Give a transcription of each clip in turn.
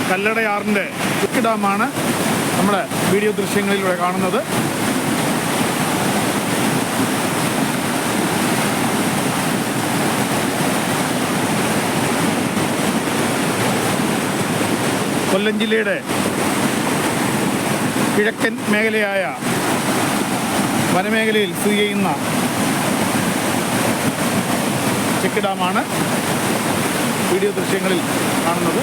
കല്ലടയാറിൻ്റെ check ഡാമാണ് നമ്മുടെ video ദൃശ്യങ്ങളിലൂടെ കാണുന്നത്. കൊല്ലം ജില്ലയുടെ കിഴക്കൻ മേഖലയായ വനമേഖലയിൽ സ്ഥിതി ചെയ്യുന്ന ചെക്ക് ഡാമാണ് വീഡിയോ ദൃശ്യങ്ങളിൽ കാണുന്നത്.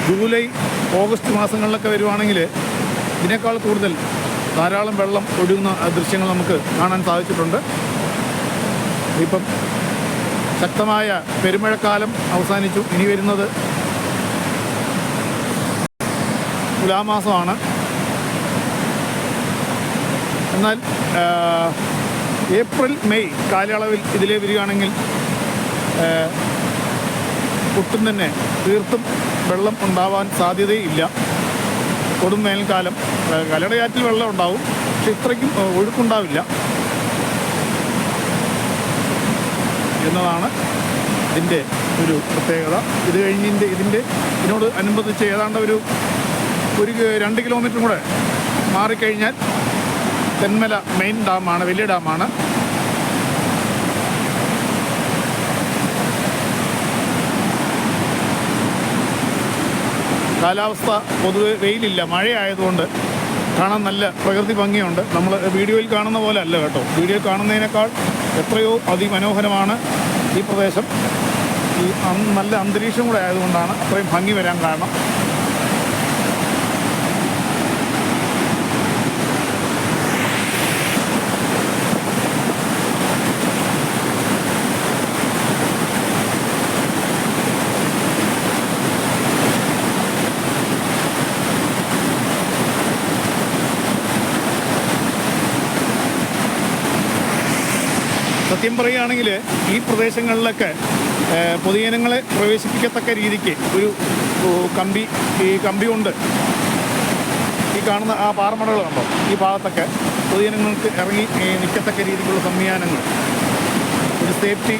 ജൂലൈ ഓഗസ്റ്റ് മാസങ്ങളിലൊക്കെ വരുവാണെങ്കിൽ ഇതിനേക്കാൾ കൂടുതൽ ധാരാളം വെള്ളം ഒഴുകുന്ന ദൃശ്യങ്ങൾ നമുക്ക് കാണാൻ സാധിച്ചിട്ടുണ്ട്. ഇപ്പം ശക്തമായ പെരുമഴക്കാലം അവസാനിച്ചു. ഇനി വരുന്നത് തുലാമാസമാണ്. എന്നാൽ ഏപ്രിൽ മെയ് കാലയളവിൽ ഇതിലേ വരികയാണെങ്കിൽ ഒട്ടും തന്നെ തീർത്തും വെള്ളം ഉണ്ടാവാൻ സാധ്യതയില്ല. കൊടും വേനൽക്കാലം കല്ലടയാറ്റിൽ വെള്ളം ഉണ്ടാവും, പക്ഷെ ഇത്രയ്ക്കും ഒഴുക്കുണ്ടാവില്ല എന്നതാണ് ഇതിൻ്റെ ഒരു പ്രത്യേകത. ഇത് കഴിഞ്ഞ് ഇതിനോട് അനുബന്ധിച്ച് ഏതാണ്ട് ഒരു 2 കിലോമീറ്റർ കൂടെ മാറിക്കഴിഞ്ഞാൽ തെന്മല മെയിൻ ഡാമാണ്, വലിയ ഡാമാണ്. കാലാവസ്ഥ പൊതുവെ വെയിലില്ല, മഴയായതുകൊണ്ട് കാണാൻ നല്ല പ്രകൃതി ഭംഗിയുണ്ട്. നമ്മൾ വീഡിയോയിൽ കാണുന്ന പോലെ അല്ല കേട്ടോ. വീഡിയോയിൽ കാണുന്നതിനേക്കാൾ എത്രയോ അതിമനോഹരമാണ് ഈ പ്രദേശം. ഈ നല്ല അന്തരീക്ഷം കൂടെ ആയതുകൊണ്ടാണ് അത്രയും ഭംഗി വരാൻ കാരണം. സത്യം പറയുകയാണെങ്കിൽ ഈ പ്രദേശങ്ങളിലൊക്കെ പൊതുജനങ്ങളെ പ്രവേശിപ്പിക്കത്തക്ക രീതിക്ക് ഒരു കമ്പി കൊണ്ട് ഈ കാണുന്ന ആ പാറമടകൾ കണ്ടോ, ഈ ഭാഗത്തൊക്കെ പൊതുജനങ്ങൾക്ക് ഇറങ്ങി നിൽക്കത്തക്ക രീതിക്കുള്ള സംവിധാനങ്ങൾ, ഒരു സേഫ്റ്റി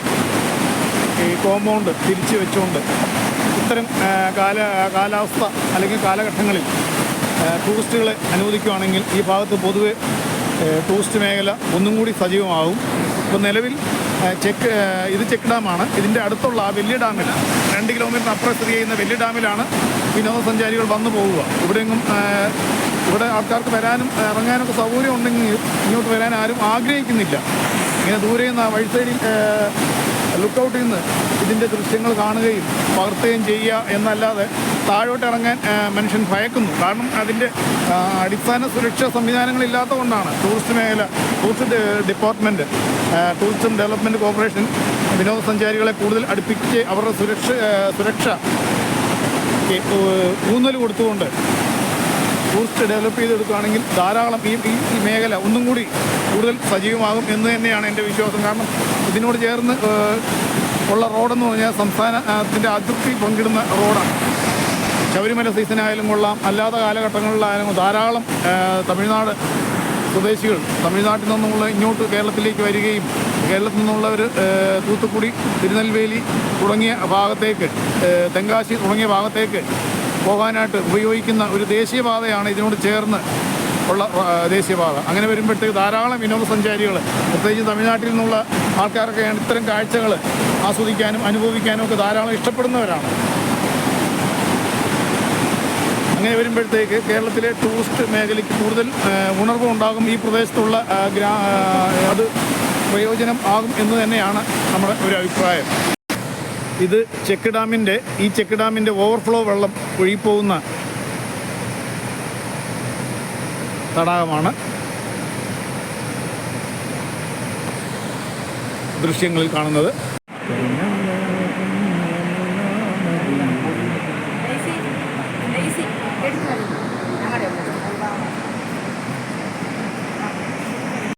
കോമ്പൗണ്ട് തിരിച്ചു വെച്ചുകൊണ്ട് ഇത്തരം കാലാവസ്ഥ അല്ലെങ്കിൽ കാലഘട്ടങ്ങളിൽ ടൂറിസ്റ്റുകളെ അനുവദിക്കുകയാണെങ്കിൽ ഈ ഭാഗത്ത് പൊതുവെ ടൂറിസ്റ്റ് മേഖല ഒന്നും കൂടി സജീവമാകും. ഇപ്പോൾ നിലവിൽ ഇത് ചെക്ക് ഡാമാണ്. ഇതിൻ്റെ അടുത്തുള്ള ആ വലിയ ഡാമിൽ 2 കിലോമീറ്റർ അപ്പുറം സ്ഥിതി ചെയ്യുന്ന വലിയ ഡാമിലാണ് വിനോദസഞ്ചാരികൾ വന്നു പോവുക. ഇവിടെ ആൾക്കാർക്ക് വരാനും ഇറങ്ങാനൊക്കെ സൗകര്യം ഉണ്ടെങ്കിൽ ഇങ്ങോട്ട് വരാൻ ആരും ആഗ്രഹിക്കുന്നില്ല. ഇങ്ങനെ ദൂരെ നിന്ന് വഴി സൈഡിൽ ലുക്കൗട്ടിൽ നിന്ന് ഇതിൻ്റെ ദൃശ്യങ്ങൾ കാണുകയും പകർത്തുകയും ചെയ്യുക എന്നല്ലാതെ താഴോട്ട് ഇറങ്ങാൻ മനുഷ്യൻ ഭയക്കുന്നു. കാരണം അതിൻ്റെ അടിസ്ഥാന സുരക്ഷാ സംവിധാനങ്ങളില്ലാത്ത കൊണ്ടാണ് tourist department, tourism development corporation വിനോദസഞ്ചാരികളെ കൂടുതൽ അടുപ്പിച്ച് അവരുടെ സുരക്ഷ ഊന്നൽ കൊടുത്തുകൊണ്ട് ടൂറിസ്റ്റ് ഡെവലപ്പ് ചെയ്തെടുക്കുകയാണെങ്കിൽ ധാരാളം ഈ മേഖല ഒന്നും കൂടി കൂടുതൽ സജീവമാകും എന്ന് തന്നെയാണ് എൻ്റെ വിശ്വാസം. കാരണം ഇതിനോട് ചേർന്ന് ഉള്ള റോഡെന്ന് പറഞ്ഞാൽ സംസ്ഥാനത്തിൻ്റെ അതിർത്തി പങ്കിടുന്ന റോഡാണ്. ശബരിമല സീസണായാലും കൊള്ളാം, അല്ലാത്ത കാലഘട്ടങ്ങളിലായാലും ധാരാളം തമിഴ്നാട് സ്വദേശികൾ തമിഴ്നാട്ടിൽ നിന്നുള്ള ഇങ്ങോട്ട് കേരളത്തിലേക്ക് വരികയും കേരളത്തിൽ നിന്നുള്ളവർ തൂത്തുക്കുടി, തിരുനെൽവേലി തുടങ്ങിയ ഭാഗത്തേക്ക്, തെങ്കാശി തുടങ്ങിയ ഭാഗത്തേക്ക് പോകാനായിട്ട് ഉപയോഗിക്കുന്ന ഒരു ദേശീയപാതയാണ് ഇതിനോട് ചേർന്ന് ഉള്ള ദേശീയപാത. അങ്ങനെ വരുമ്പോഴത്തേക്ക് ധാരാളം വിനോദസഞ്ചാരികൾ, പ്രത്യേകിച്ച് തമിഴ്നാട്ടിൽ നിന്നുള്ള ആൾക്കാരൊക്കെയാണ് ഇത്തരം കാഴ്ചകൾ ആസ്വദിക്കാനും അനുഭവിക്കാനും ഒക്കെ ധാരാളം ഇഷ്ടപ്പെടുന്നവരാണ്. അങ്ങനെ വരുമ്പോഴത്തേക്ക് കേരളത്തിലെ ടൂറിസ്റ്റ് മേഖലയ്ക്ക് കൂടുതൽ ഉണർവ് ഉണ്ടാകും. ഈ പ്രദേശത്തുള്ള അത് പ്രയോജനം ആകും എന്ന് തന്നെയാണ് നമ്മുടെ ഒരു അഭിപ്രായം. ഇത് ചെക്ക് ഡാമിൻ്റെ ഓവർഫ്ലോ വെള്ളം ഒഴുകിപ്പോകുന്ന തടാകമാണ് ദൃശ്യങ്ങളിൽ കാണുന്നത്. Daisy, Daisy,